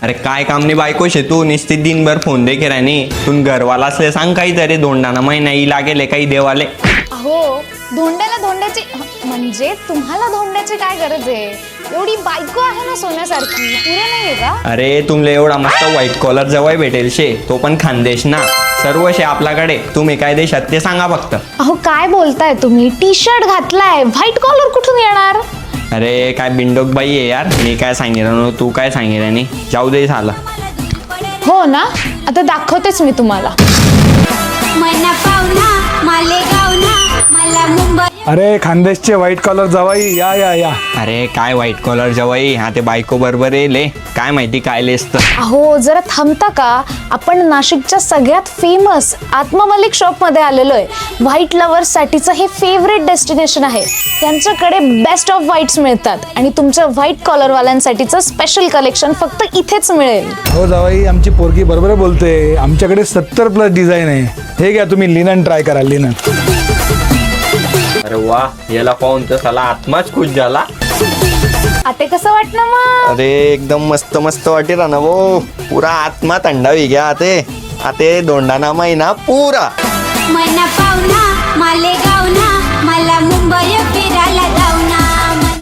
अरे काय काम नाही बायको शे तू निस्ती दिनभर फोन दे की राणी तू घरवाला असले सांग काहीतरी धोंडाना महिना ही लागेल काही देवाले. अहो धोंड्याला धोंड्याची म्हणजे तुम्हाला धोंड्याची काय गरज आहे? एवढी बायको आहे ना सोन्यासारखी, पुरे नाहीये का? अरे तुमले एवढा मस्त व्हाईट कॉलर जवळ भेटेल शे, तो पण खानदेश ना. सर्व शे आपल्याकडे, तुम्ही काय देशात ते सांगा फक्त. अहो काय बोलताय तुम्ही? टी शर्ट घातलाय, व्हाईट कॉलर कुठून येणार? अरे काय बिंडोक बाई आहे यार, मी काय सांगितलं तू काय सांगितलं नाही, जाऊ दे झालं. हो ना, आता दाखवतेच मी तुम्हाला. मना पावना मालेगावना मला मुंबई. अरे खानदेशचे व्हाईट कॉलर जवाई या या या. अरे काय व्हाईट कॉलर जवाई, हा ते बायको बरोबर येले, काय माहिती काय लेस्त. अहो जरा थांबता का? आपण नाशिकच्या सगळ्यात फेमस आत्मा मलिक शॉप मध्ये आलेलो आहे. व्हाईट लवर्स साठीचं हे फेवरेट डेस्टिनेशन आहे. त्यांच्याकडे बेस्ट ऑफ व्हाईट्स मिळतात आणि तुमच्या व्हाईट कॉलर वाल्यांसाठीचं स्पेशल कलेक्शन फक्त इथेच मिळेल. हो जवाई, आमची पोरगी बरोबर बोलते. आमच्याकडे 70+ डिझाईन आहे. हे घ्या तुम्ही, लिनन ट्राय करा लिनन. अरे वा, याला पाहून तर साला आत्माच खुश झाला. आता कसं वाटलं मग? अरे एकदम मस्त मस्त वाटेल ना वो, पुरा आत्मा थंडावी घ्या आते धोंडाना महिना पुरा. मना पावना मालेगावना